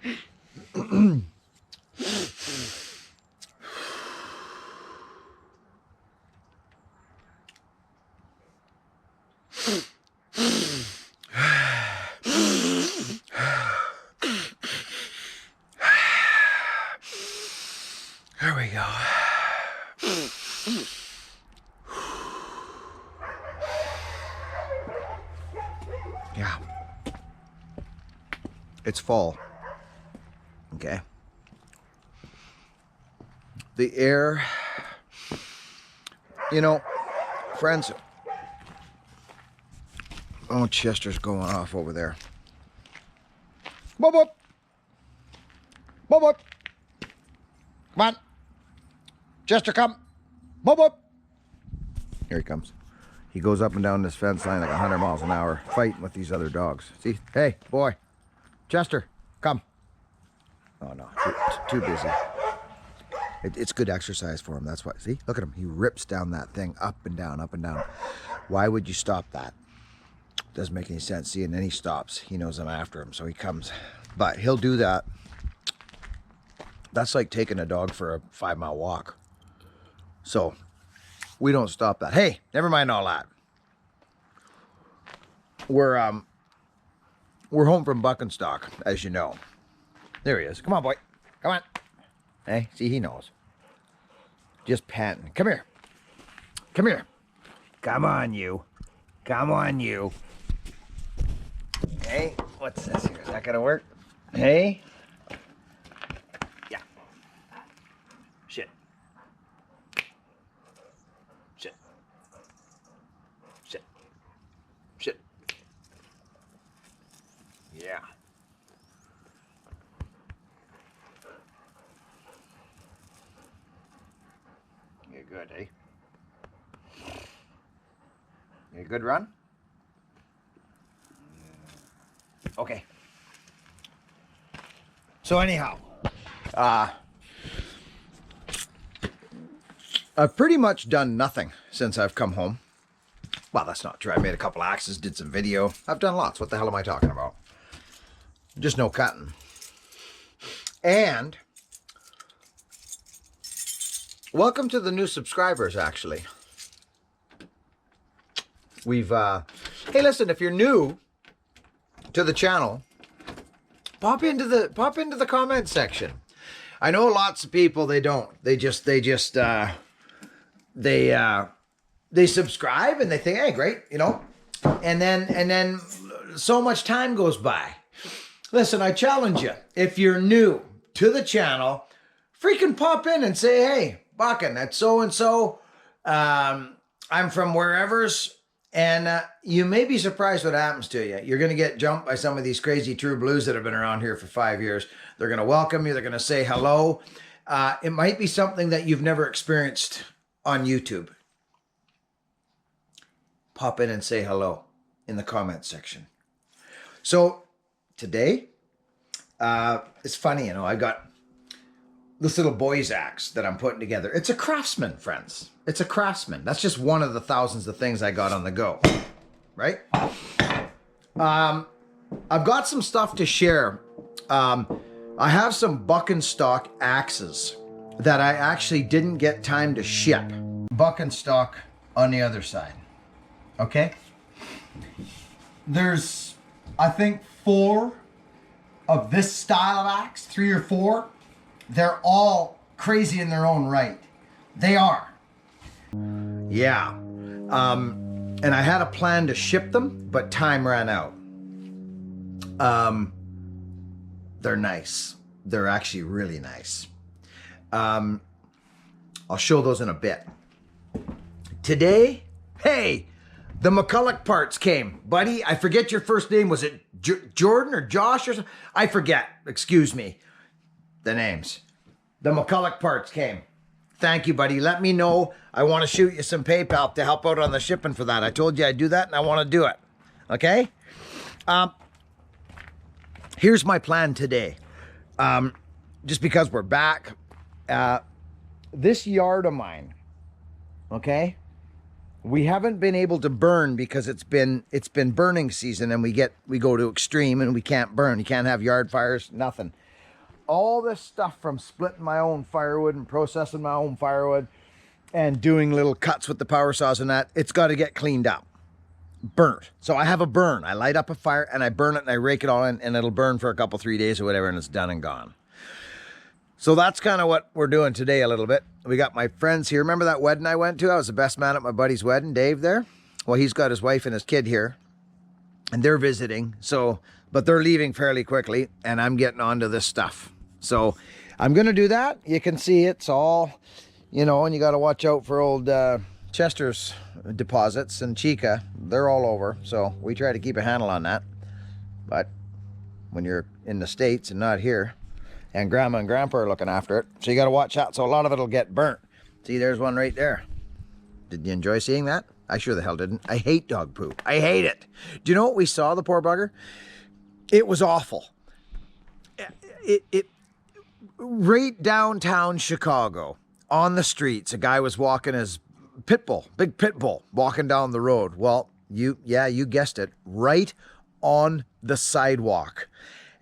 There we go. Yeah. It's fall. Okay. The air, you know, friends. Oh, Chester's going off over there. Boop, boop. Boop, boop. Come on. Chester, come. Boop, boop. Here he comes. He goes up and down this fence line like 100 miles an hour, fighting with these other dogs. See? Hey, boy. Chester, come. Oh, no. Too busy. It's good exercise for him. That's why. See? Look at him. He rips down that thing up and down, up and down. Why would you stop that? Doesn't make any sense. See, and then he stops. He knows I'm after him, so he comes. But he'll do that. That's like taking a dog for a 5-mile walk. So we don't stop that. Hey, never mind all that. We're home from Buckin'Stock, as you know. There he is. Come on, boy. Come on. Hey, see, he knows. Just panting. Come here. Come here. Come on, you. Come on, you. Hey, what's this here? Is that gonna work? Hey? Yeah. Shit. Shit. Shit. Shit. Yeah. You're good, eh? You a good run? Okay. So anyhow, I've pretty much done nothing since I've come home. Well, that's not true. I made a couple axes, did some video. I've done lots. What the hell am I talking about? Just no cutting. And welcome to the new subscribers, actually. We've, hey, listen, if you're new to the channel, pop into the comment section. I know lots of people, they don't. They subscribe and they think, hey, great, you know, and then so much time goes by. Listen, I challenge you, if you're new to the channel, freaking pop in and say, hey, Buckin, that's so-and-so. I'm from wherever's. And you may be surprised what happens to you. You're going to get jumped by some of these crazy true blues that have been around here for 5 years. They're going to welcome you. They're going to say hello. It might be something that you've never experienced on YouTube. Pop in and say hello in the comment section. So today, it's funny, you know, I got this little boy's axe that I'm putting together. It's a Craftsman, friends. It's a Craftsman. That's just one of the thousands of things I got on the go, right? I've got some stuff to share. I have some Buckin'Stock axes that I actually didn't get time to ship. Buckin'Stock on the other side, okay? There's, I think, 4 of this style of axe, 3 or 4. They're all crazy in their own right. They are. Yeah. And I had a plan to ship them, but time ran out. They're nice. They're actually really nice. I'll show those in a bit. Today, hey, the McCulloch parts came. Buddy, I forget your first name. Was it Jordan or Josh or something? I forget. Excuse me. The names. The McCulloch parts came. Thank you, buddy. Let me know. I want to shoot you some PayPal to help out on the shipping for that. I told you I'd do that, and I want to do it. Okay? Here's my plan today. Just because we're back, this yard of mine, okay? We haven't been able to burn because it's been burning season, and we go to extreme and we can't burn. You can't have yard fires, nothing. all this stuff from splitting my own firewood and processing my own firewood and doing little cuts with the power saws and that, it's got to get cleaned up, burnt. So I have a burn. I light up a fire and I burn it and I rake it all in, and it'll burn for a couple, 3 days or whatever, and it's done and gone. So that's kind of what we're doing today a little bit. We got my friends here. Remember that wedding I went to? I was the best man at my buddy's wedding, Dave there. Well, he's got his wife and his kid here, and they're visiting. So, but they're leaving fairly quickly, and I'm getting onto this stuff. So I'm going to do that. You can see it's all, you know, and you got to watch out for old Chester's deposits and Chica. They're all over. So we try to keep a handle on that. But when you're in the States and not here, and grandma and grandpa are looking after it, so you got to watch out. So a lot of it will get burnt. See, there's one right there. Did you enjoy seeing that? I sure the hell didn't. I hate dog poop. I hate it. Do you know what we saw, the poor bugger? It was awful. It right downtown Chicago, on the streets, a guy was walking his pit bull, big pit bull, walking down the road. Well, you guessed it, right on the sidewalk.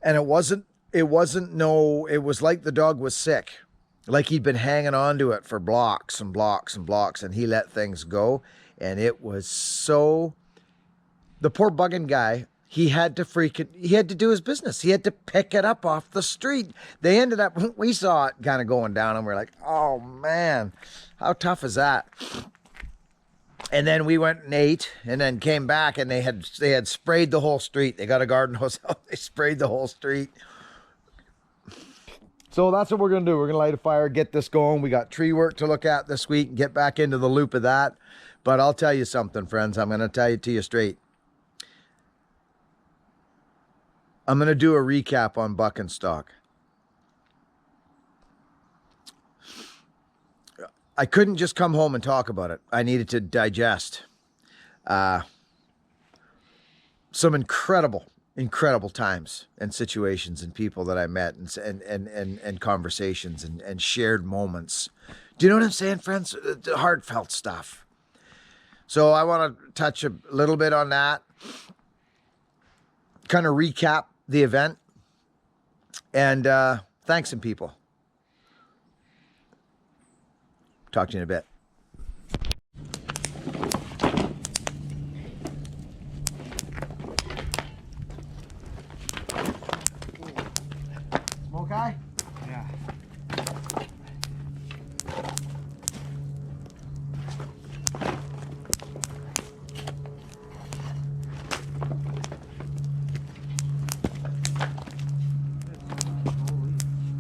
And it was like the dog was sick. Like he'd been hanging on to it for blocks and blocks and blocks, and he let things go. And it was so, the poor bugging guy, he had to do his business. He had to pick it up off the street. They ended up, we saw it kind of going down, and we're like, oh man, how tough is that? And then we went and ate, and then came back, and they had sprayed the whole street. They got a garden hose out, they sprayed the whole street. So that's what we're going to do. We're going to light a fire, get this going. We got tree work to look at this week, get back into the loop of that. But I'll tell you something, friends. I'm going to tell it to you straight. I'm going to do a recap on Buckin'Stock. I couldn't just come home and talk about it. I needed to digest some incredible times and situations and people that I met and conversations and shared moments. Do you know what I'm saying, friends? The heartfelt stuff. So I want to touch a little bit on that, kind of recap the event, and thank some people. Talk to you in a bit. Smoke eye? Yeah.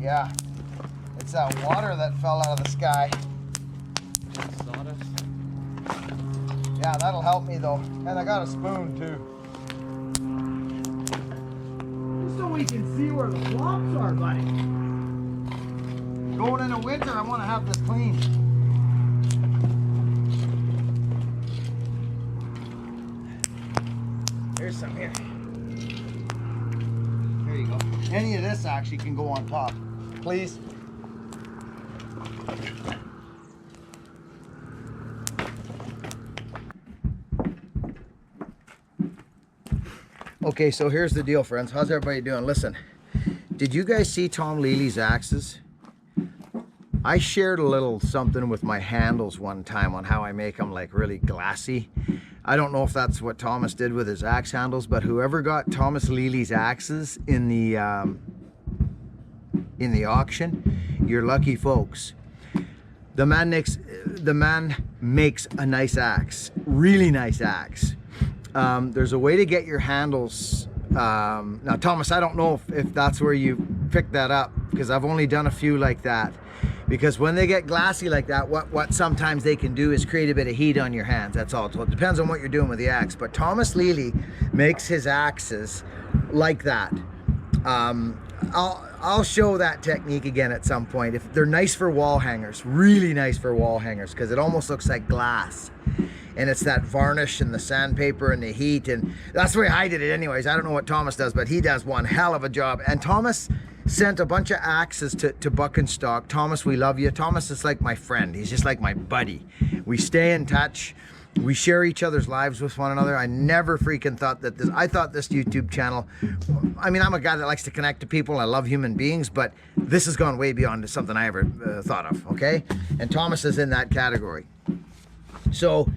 Yeah. It's that water that fell out of the sky. Yeah, that'll help me though. And I got a spoon too. Just so we can see where the swamps are, buddy. Going into winter, I want to have this clean. Here's some here. There you go. Any of this actually can go on top. Please. Okay, so here's the deal, friends. How's everybody doing? Listen, did you guys see Tom Lely's axes? I shared a little something with my handles one time on how I make them like really glassy. I don't know if that's what Thomas did with his axe handles, but whoever got Thomas Lely's axes in the auction, you're lucky folks. The man makes a nice axe, really nice axe. There's a way to get your handles. Now, Thomas, I don't know if that's where you picked that up, because I've only done a few like that. Because when they get glassy like that, what sometimes they can do is create a bit of heat on your hands. That's all. So it depends on what you're doing with the axe. But Thomas Lely makes his axes like that. I'll show that technique again at some point. If they're nice for wall hangers, really nice for wall hangers, because it almost looks like glass. And it's that varnish and the sandpaper and the heat, and that's the way I did it anyways. I don't know what Thomas does, but he does one hell of a job. And Thomas sent a bunch of axes to Buckin'Stock. Thomas, we love you. Thomas is like my friend. He's just like my buddy. We stay in touch. We share each other's lives with one another. I never freaking thought that I thought this YouTube channel, I mean, I'm a guy that likes to connect to people. I love human beings, but this has gone way beyond something I ever thought of, okay? And Thomas is in that category. So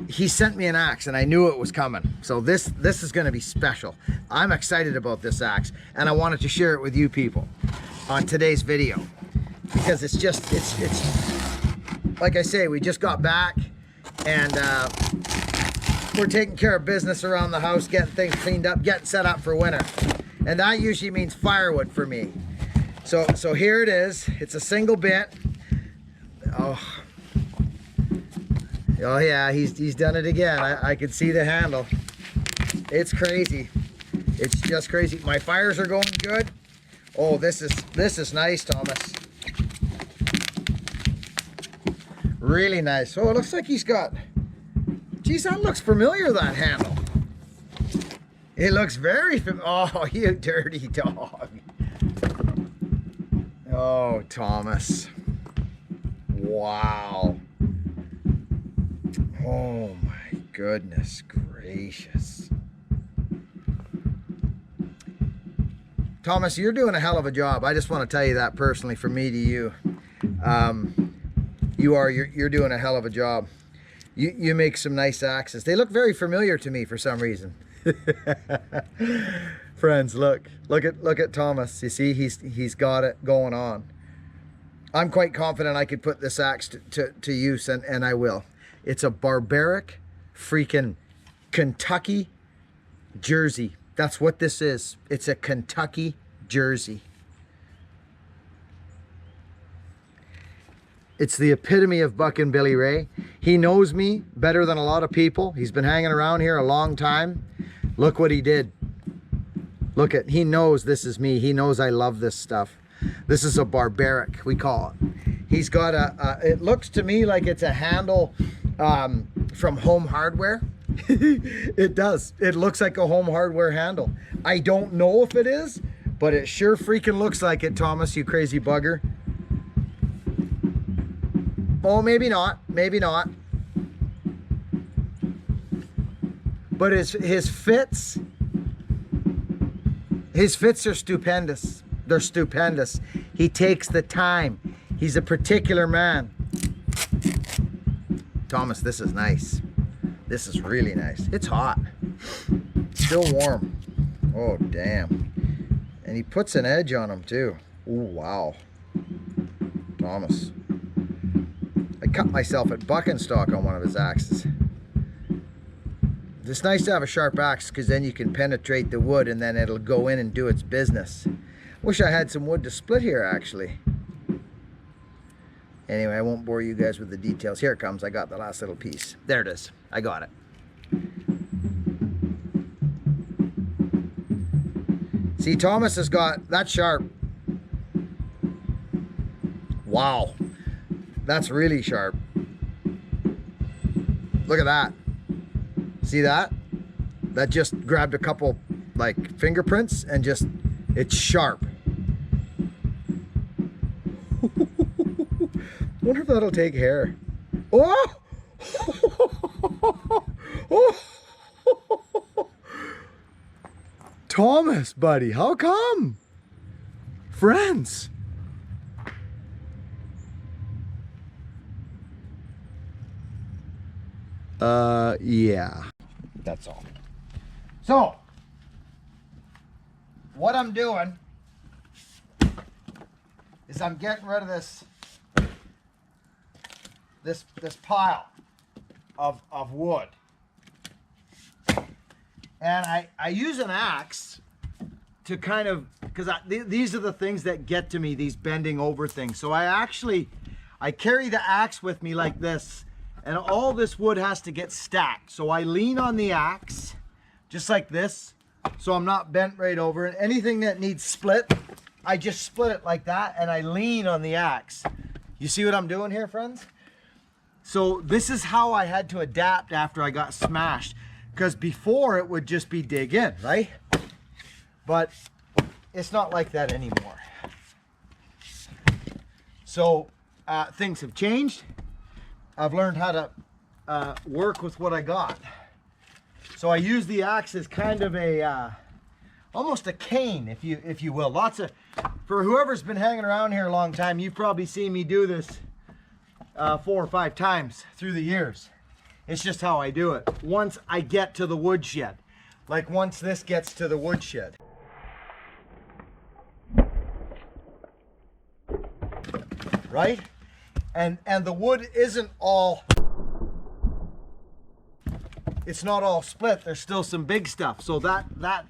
he sent me an axe and I knew it was coming. So this is gonna be special. I'm excited about this axe and I wanted to share it with you people on today's video. Because it's like I say, we just got back and we're taking care of business around the house, getting things cleaned up, getting set up for winter. And that usually means firewood for me. So here it is. It's a single bit. Oh yeah, he's done it again. I can see the handle. It's crazy. It's just crazy. My fires are going good. Oh, this is nice, Thomas. Really nice. Oh, it looks like he's got, geez, that looks familiar, that handle. It looks very familiar. Oh, you dirty dog. Oh, Thomas. Wow. Oh my goodness gracious. Thomas, you're doing a hell of a job. I just want to tell you that personally, from me to you. You're doing a hell of a job. You make some nice axes. They look very familiar to me for some reason. Friends, look at Thomas. You see, he's got it going on. I'm quite confident I could put this axe to use, and I will. It's a barbaric freaking Kentucky jersey. That's what this is. It's a Kentucky jersey. It's the epitome of Buckin' Billy Ray. He knows me better than a lot of people. He's been hanging around here a long time. Look what he did. He knows this is me. He knows I love this stuff. This is a barbaric, we call it. He's got it looks to me like it's a handle from Home Hardware. It does. It looks like a Home Hardware handle. I don't know if it is, but it sure freaking looks like it, Thomas, you crazy bugger. Oh, maybe not. Maybe not. But his fits are stupendous. They're stupendous. He takes the time. He's a particular man. Thomas, this is nice. This is really nice. It's hot. Still warm. Oh, damn. And he puts an edge on him too. Ooh, wow. Thomas. I cut myself at Buckin'Stock on one of his axes. It's nice to have a sharp axe because then you can penetrate the wood and then it'll go in and do its business. Wish I had some wood to split here, actually. Anyway, I won't bore you guys with the details. Here it comes. I got the last little piece. There it is. I got it. See, Thomas has got that sharp. Wow. That's really sharp. Look at that. See that? That just grabbed a couple like fingerprints and just, it's sharp. Wonder if that'll take hair. Oh! Oh! Thomas, buddy, how come? Friends. Yeah. That's all. So, what I'm doing is I'm getting rid of this pile of wood. And I use an axe to kind of, because these are the things that get to me, these bending over things. So I carry the axe with me like this, and all this wood has to get stacked. So I lean on the axe, just like this, so I'm not bent right over. And anything that needs split, I just split it like that, and I lean on the axe. You see what I'm doing here, friends? So this is how I had to adapt after I got smashed. Because before it would just be dig in, right? But it's not like that anymore. So things have changed. I've learned how to work with what I got. So I use the axe as kind of a almost a cane, if you will. For whoever's been hanging around here a long time, you've probably seen me do this 4 or 5 times through the years. It's just how I do it. Once I get to the woodshed, like once this gets to the woodshed. Right? And the wood isn't all, it's not all split. There's still some big stuff. So that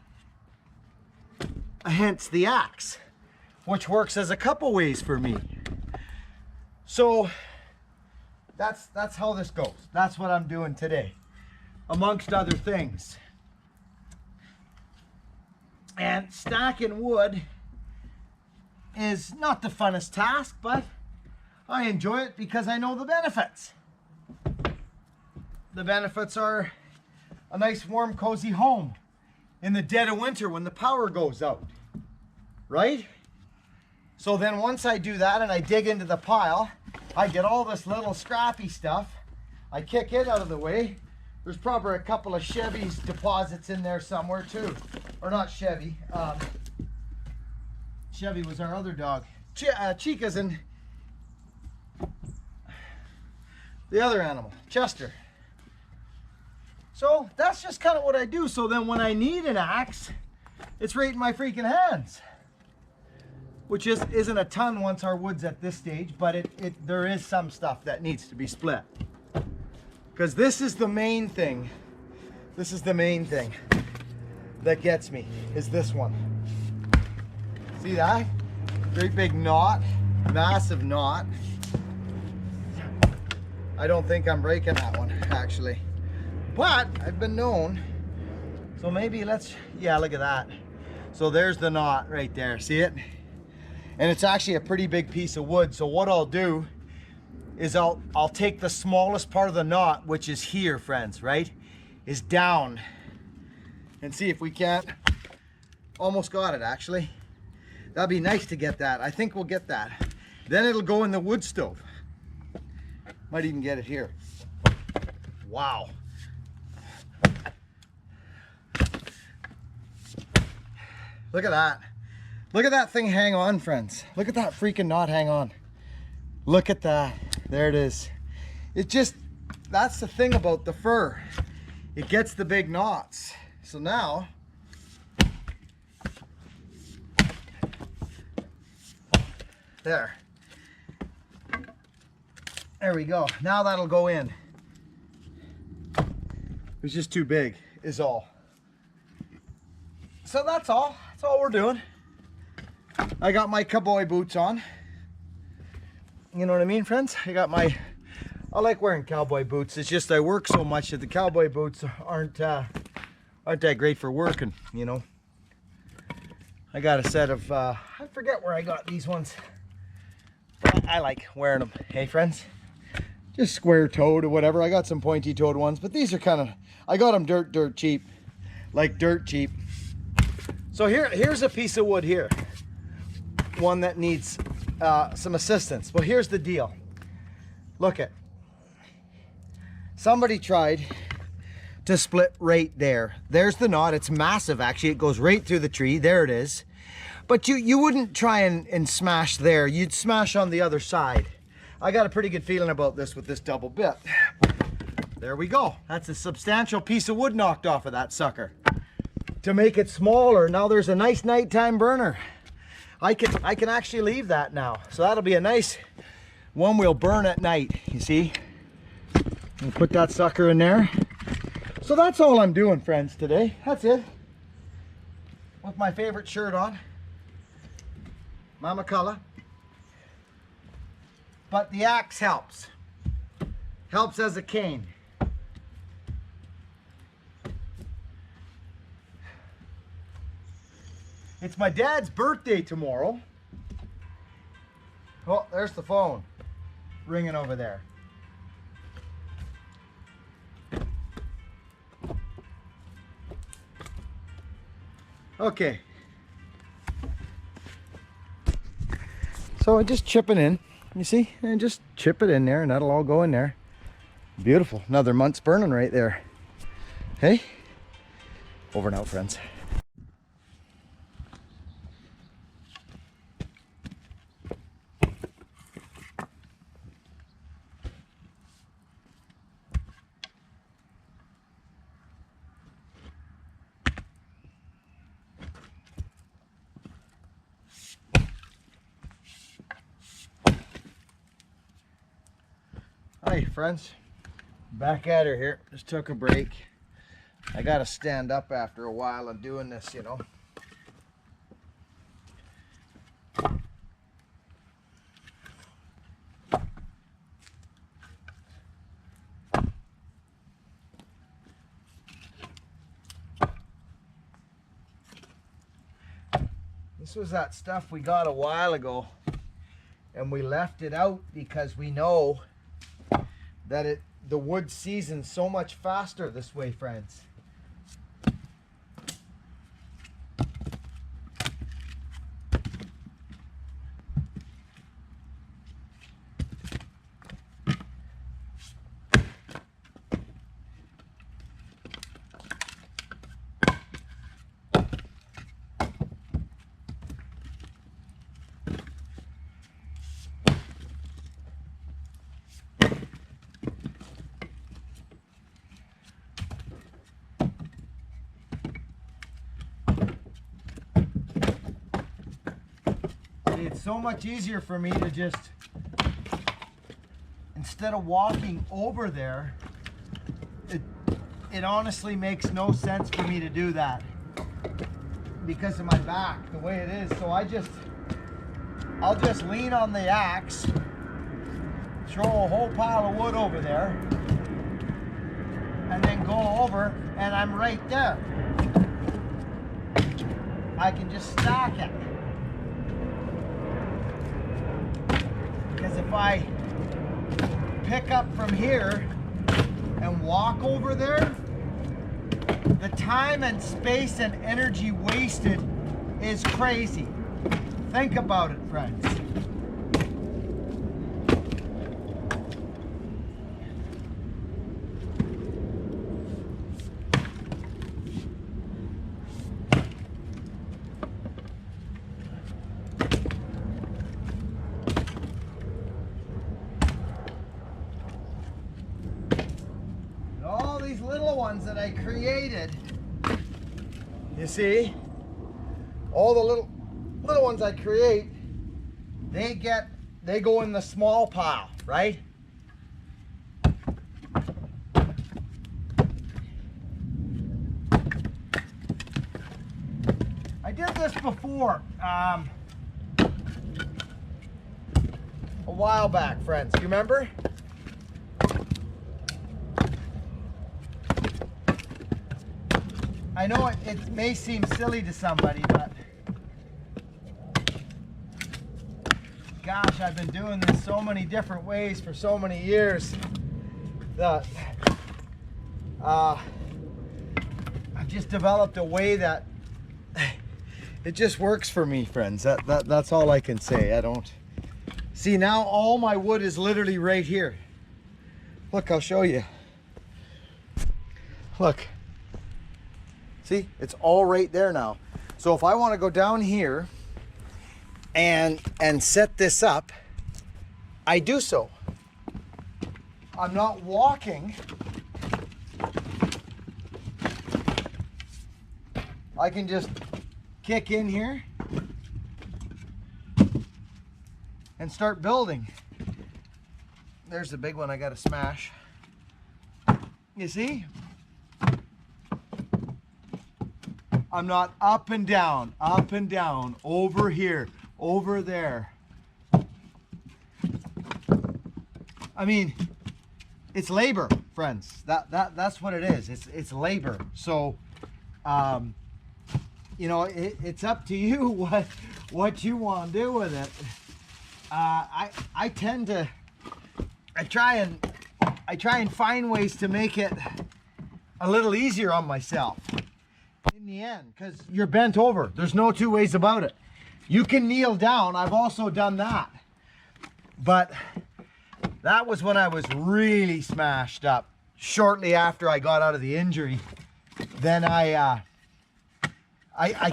hence the axe, which works as a couple ways for me. So that's how this goes. That's what I'm doing today, amongst other things. And stacking wood is not the funnest task, but I enjoy it because I know the benefits. The benefits are a nice warm cozy home in the dead of winter when the power goes out, right? So then once I do that and I dig into the pile, I get all this little scrappy stuff. I kick it out of the way. There's probably a couple of Chevy's deposits in there somewhere too. Or not Chevy. Chevy was our other dog. Chica's in the other animal, Chester. So that's just kind of what I do. So then when I need an axe, it's right in my freaking hands. Which isn't a ton once our wood's at this stage, but there is some stuff that needs to be split. Because this is the main thing. This is the main thing that gets me, is this one. See that? Great big knot, massive knot. I don't think I'm breaking that one, actually. But I've been known. So maybe yeah, look at that. So there's the knot right there, see it? And it's actually a pretty big piece of wood. So what I'll do is I'll take the smallest part of the knot, which is here, friends, right? Is down. And see if we can't. Almost got it, actually. That'd be nice to get that. I think we'll get that. Then it'll go in the wood stove. Might even get it here. Wow. Look at that. Look at that thing hang on, friends. Look at that freaking knot hang on. Look at that. There it is. It just, that's the thing about the fir. It gets the big knots. So now, there. There we go. Now that'll go in. It was just too big, is all. So that's all. That's all we're doing. I got my cowboy boots on. You know what I mean, friends? I like wearing cowboy boots. It's just I work so much that the cowboy boots aren't that great for working, you know. I got a set of, I forget where I got these ones. I like wearing them. Hey, friends? Just square-toed or whatever. I got some pointy-toed ones, but these are kind of, I got them dirt cheap. Like dirt cheap. So here's a piece of wood here. One that needs some assistance. Well, here's the deal. Look at. Somebody tried to split right there. There's the knot. It's massive, actually. It goes right through the tree. There it is. But you wouldn't try and smash there. You'd smash on the other side. I got a pretty good feeling about this with this double bit. There we go. That's a substantial piece of wood knocked off of that sucker. To make it smaller, now there's a nice nighttime burner. I can actually leave that now. So that'll be a nice one we'll burn at night, you see. We'll put that sucker in there. So that's all I'm doing, friends, today. That's it. With my favorite shirt on. Mama Color. But the axe helps. Helps as a cane. It's my dad's birthday tomorrow. Oh, there's the phone ringing over there. Okay. So I just chip it in, you see? And just chip it in there and that'll all go in there. Beautiful. Another month's burning right there. Hey, over and out, friends. Hi friends, back at her here. Just took a break. I gotta stand up after a while of doing this, you know. This was that stuff we got a while ago, and we left it out because we know that the wood seasons so much faster this way, friends. It's so much easier for me to just, instead of walking over there, it honestly makes no sense for me to do that because of my back, the way it is. So I'll just lean on the axe, throw a whole pile of wood over there, and then go over, and I'm right there. I can just stack it. Because if I pick up from here and walk over there, the time and space and energy wasted is crazy. Think about it, friends. Little ones that I created, you see, all the little ones I create, they go in the small pile, right? I did this before a while back, friends. Do you remember? I know it may seem silly to somebody, but gosh, I've been doing this so many different ways for so many years that I've just developed a way that it just works for me, friends. That's all I can say. I don't see now. All my wood is literally right here. Look, I'll show you. Look. See, it's all right there now. So if I want to go down here and set this up, I do so. I'm not walking. I can just kick in here and start building. There's the big one I got to smash. You see? I'm not up and down, over here, over there. I mean, it's labor, friends. That's what it is. It's labor. So, you know, it's up to you what you want to do with it. I try and find ways to make it a little easier on myself. In the end, because you're bent over. There's no two ways about it. You can kneel down. I've also done that. But That was when I was really smashed up. Shortly after I got out of the injury, then I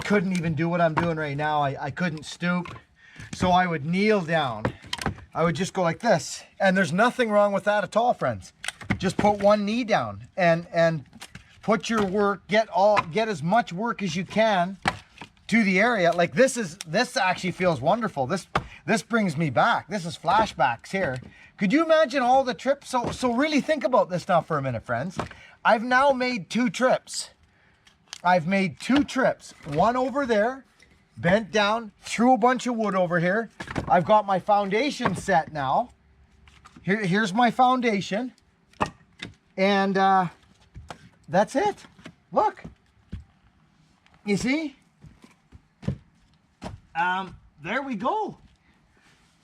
couldn't even do what I'm doing right now. I couldn't stoop, so I would kneel down. I would just go like this, and there's nothing wrong with that at all, friends. Just put one knee down and put your work, get as much work as you can to the area. Like this actually feels wonderful. This brings me back. This is flashbacks here. Could you imagine all the trips? So really think about this now for a minute, friends. I've now made 2 trips. I've made 2 trips. One over there, bent down, threw a bunch of wood over here. I've got my foundation set now. Here's my foundation. And that's it. Look. You see? There we go.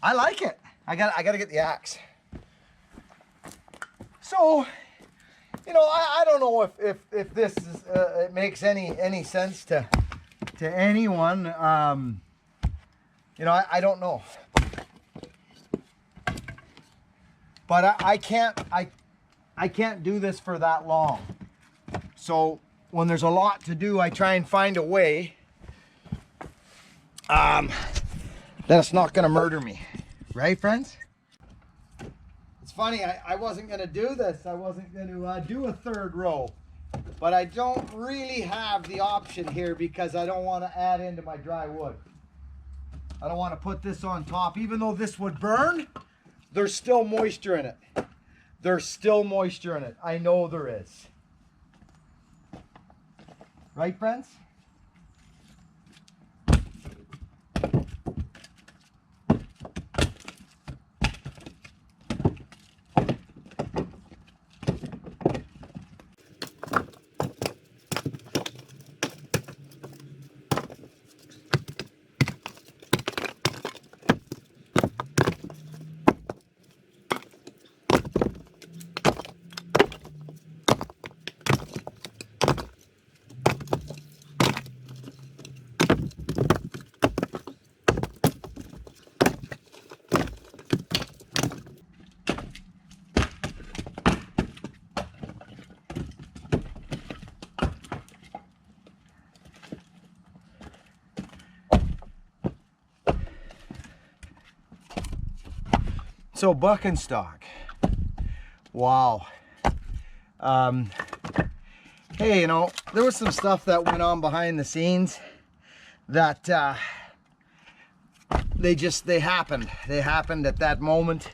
I like it. I gotta get the axe. So, you know, I don't know if this is, it makes any sense to anyone. You know, I don't know. But I can't do this for that long. So when there's a lot to do, I try and find a way that it's not gonna murder me. Right, friends? It's funny, I wasn't gonna do this. I wasn't gonna do a 3rd row, but I don't really have the option here because I don't want to add into my dry wood. I don't want to put this on top. Even though this would burn, there's still moisture in it. There's still moisture in it. I know there is. Right, friends? So Buckin'Stock, wow. Hey, you know, there was some stuff that went on behind the scenes that they happened. They happened at that moment.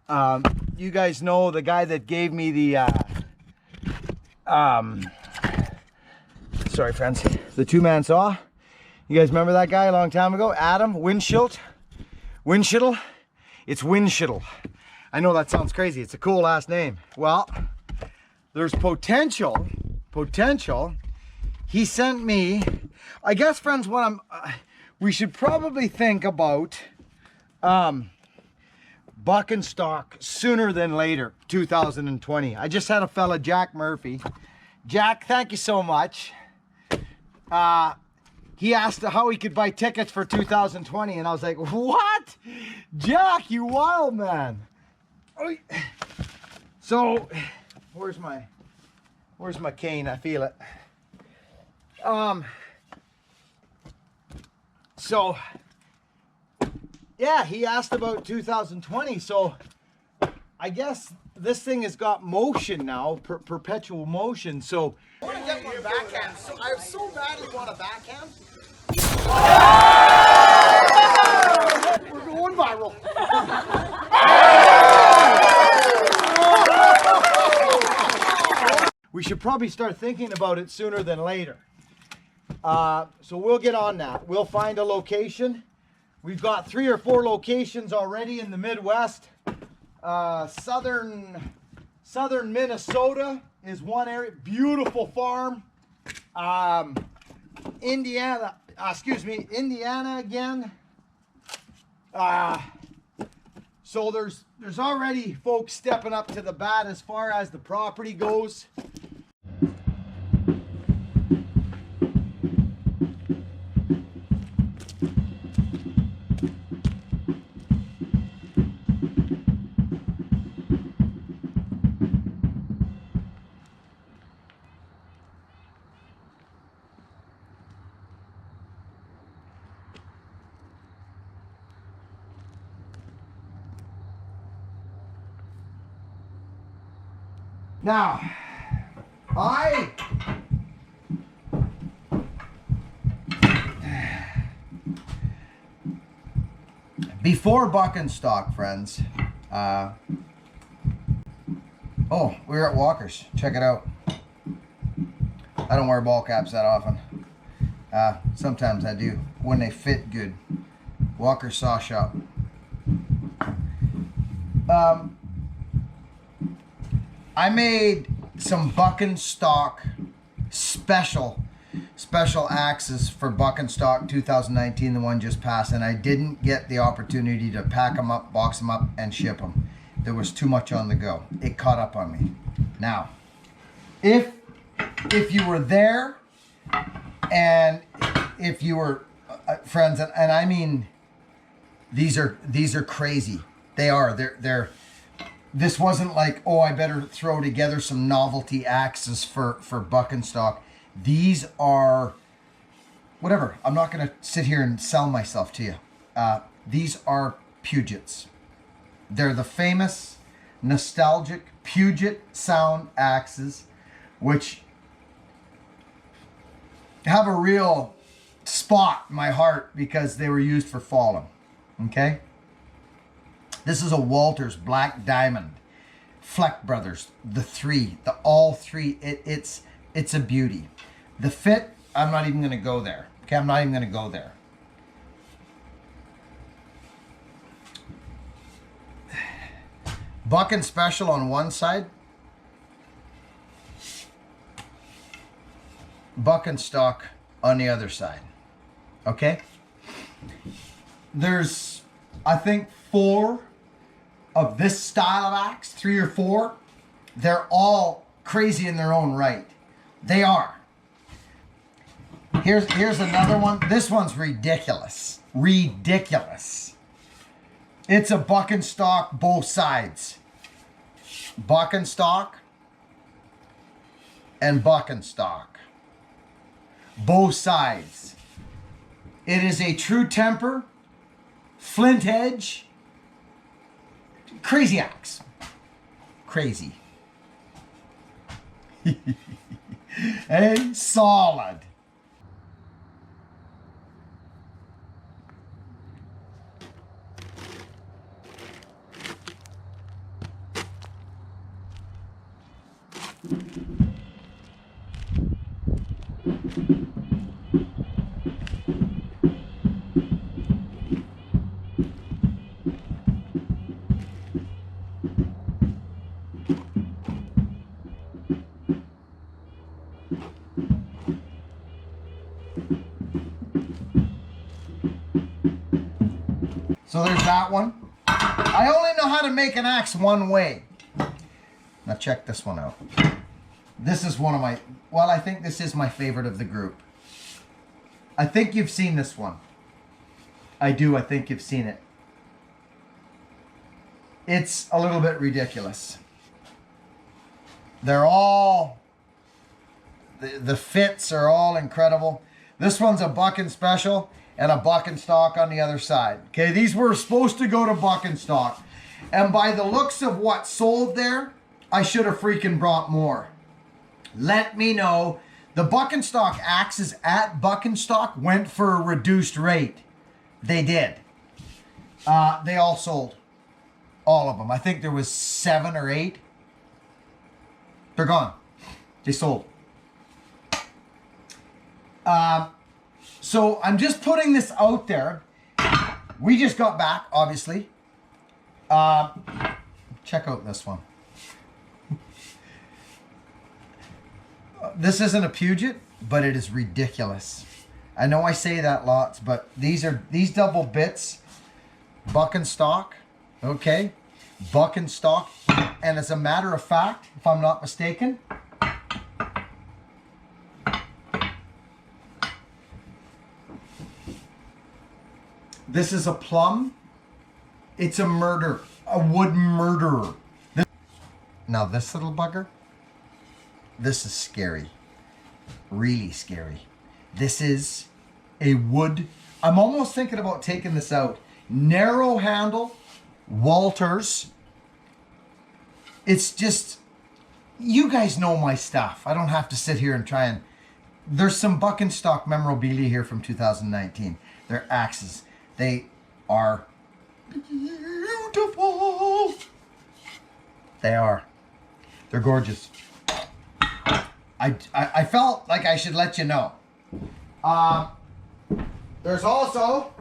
You guys know the guy that gave me the sorry friends, the 2-man saw. You guys remember that guy a long time ago? Adam Winshittle? It's Winshittle. I know that sounds crazy. It's a cool last name. Well, there's potential. He sent me, I guess, friends, what we should probably think about Buckin'Stock sooner than later, 2020. I just had a fella, Jack Murphy. Jack, thank you so much. He asked how he could buy tickets for 2020, and I was like, what? Jack, you wild man. So, where's my cane? I feel it. So, yeah, he asked about 2020, so I guess this thing has got motion now, perpetual motion, so I want to get one backhand. So I so badly want a backhand. We're going viral. We should probably start thinking about it sooner than later. So we'll get on that. We'll find a location. We've got 3 or 4 locations already in the Midwest. Southern Minnesota is one area. Beautiful farm. Indiana again. So there's already folks stepping up to the bat as far as the property goes. Now, before Buckin'Stock, friends, oh, we were at Walker's. Check it out. I don't wear ball caps that often. Sometimes I do when they fit good. Walker's Saw Shop. I made some Buckin'Stock special axes for Buckin'Stock 2019, the one just passed, and I didn't get the opportunity to pack them up, box them up, and ship them. There was too much on the go. It caught up on me. Now, if you were there, and if you were friends, and I mean, these are crazy. They are. They're. This wasn't like, oh, I better throw together some novelty axes for Buckin'Stock. These are, whatever. I'm not going to sit here and sell myself to you. These are Pugets. They're the famous, nostalgic Puget Sound axes, which have a real spot in my heart because they were used for falling. Okay? This is a Walters Black Diamond. Fleck Brothers, all three. It's a beauty. The fit, I'm not even going to go there. Okay, I'm not even going to go there. Buckin' Special on one side. Buckin'Stock on the other side. Okay? There's, I think, 4 of this style of axe, 3 or 4. They're all crazy in their own right. They are. Here's another one. This one's ridiculous. Ridiculous. It's a Buckin'Stock both sides. Buckin'Stock and Buckin'Stock. Both sides. It is a true temper, flint edge, crazy axe. Crazy. Hey, solid. So there's that one. I only know how to make an axe one way. Now check this one out. This is one of my, well, I think this is my favorite of the group. I think you've seen this one. I do, I think you've seen it. It's a little bit ridiculous. They're all, the fits are all incredible. This one's a Buckin' Special and a Buckin'Stock on the other side. Okay, these were supposed to go to Buckin'Stock. And by the looks of what sold there, I should have freaking brought more. Let me know. The Buckin'Stock axes at Buckin'Stock went for a reduced rate. They did. They all sold. All of them. I think there was 7 or 8. They're gone. They sold. So I'm just putting this out there. We just got back, obviously. Check out this one. This isn't a Puget, but it is ridiculous. I know I say that lots, but these double bits, Buckin'Stock, okay? Buckin'Stock, and as a matter of fact, if I'm not mistaken, this is a plum. It's a murder, a wood murderer. Now this little bugger, this is scary, really scary. This is a wood, I'm almost thinking about taking this out. Narrow handle, Walters. It's just you guys know my stuff. I don't have to sit here and try and... There's some Buckin'Stock memorabilia here from 2019. They're axes. They are beautiful. They are. They're gorgeous. I felt like I should let you know. There's also...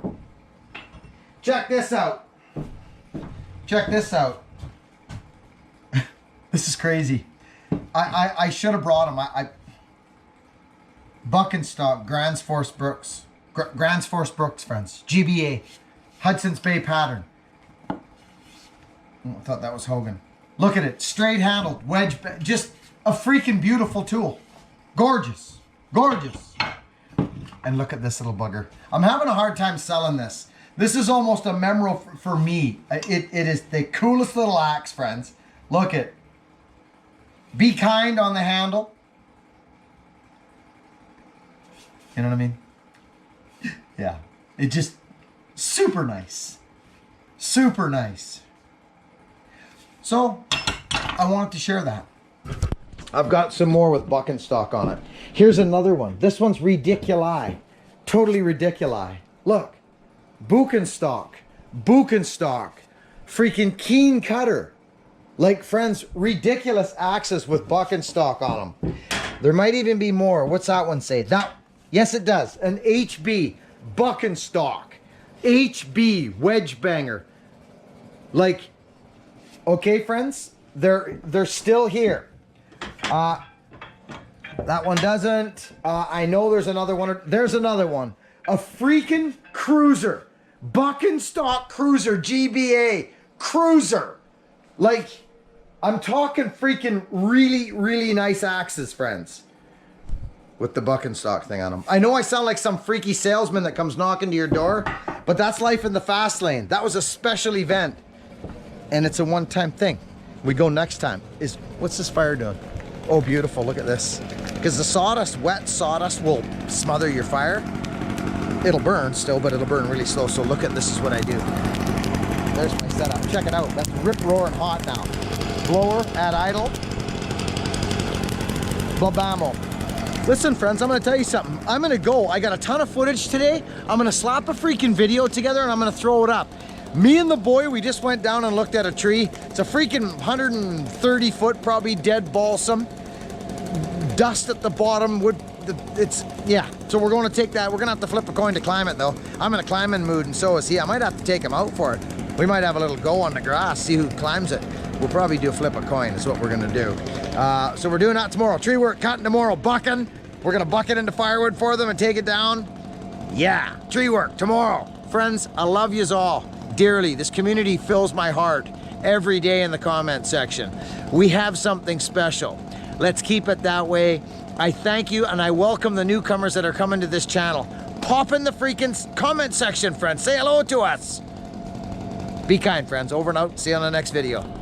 Check this out. Check this out. This is crazy. I should have brought them. Buckin'Stock, Grand's Force Brooks, friends. GBA, Hudson's Bay pattern. Oh, I thought that was Hogan. Look at it, straight handled, wedge, just a freaking beautiful tool. Gorgeous, gorgeous. And look at this little bugger. I'm having a hard time selling this. This is almost a memorable for me. It is the coolest little axe, friends. Look at. Be kind on the handle. You know what I mean? Yeah. It just, super nice. Super nice. So, I wanted to share that. I've got some more with Buckin'Stock on it. Here's another one. This one's ridiculi. Totally ridiculi. Look. Buckin'Stock. Freaking keen cutter. Like, friends, ridiculous axes with Buckin'Stock on them. There might even be more. What's that one say? That, yes, it does. An HB Buckin'Stock. HB wedge banger. Like, okay, friends, they're still here. That one doesn't. I know there's another one. There's another one. A freaking cruiser. Buckin'Stock cruiser. GBA cruiser. Like, I'm talking freaking really, really nice axes, friends. With the Buckin'Stock thing on them. I know I sound like some freaky salesman that comes knocking to your door, but that's life in the fast lane. That was a special event. And it's a one-time thing. We go next time. What's this fire doing? Oh, beautiful, look at this. Because the sawdust, wet sawdust will smother your fire. It'll burn still, but it'll burn really slow. So look at, this is what I do. There's my setup. Check it out. That's rip roaring hot now. Blower at idle. Babamo. Listen, friends, I'm going to tell you something. I'm going to go. I got a ton of footage today. I'm going to slap a freaking video together and I'm going to throw it up. Me and the boy, we just went down and looked at a tree. It's a freaking 130 foot, probably dead balsam. Dust at the bottom. Wood. It's, yeah. So we're going to take that. We're going to have to flip a coin to climb it, though. I'm in a climbing mood, and so is he. I might have to take him out for it. We might have a little go on the grass, see who climbs it. We'll probably do a flip a coin is what we're going to do. So we're doing that tomorrow. Tree work cutting tomorrow. Bucking. We're going to buck it into firewood for them and take it down. Yeah. Tree work tomorrow. Friends, I love yous all dearly. This community fills my heart every day in the comment section. We have something special. Let's keep it that way. I thank you and I welcome the newcomers that are coming to this channel. Pop in the freaking comment section, friends. Say hello to us. Be kind, friends. Over and out. See you on the next video.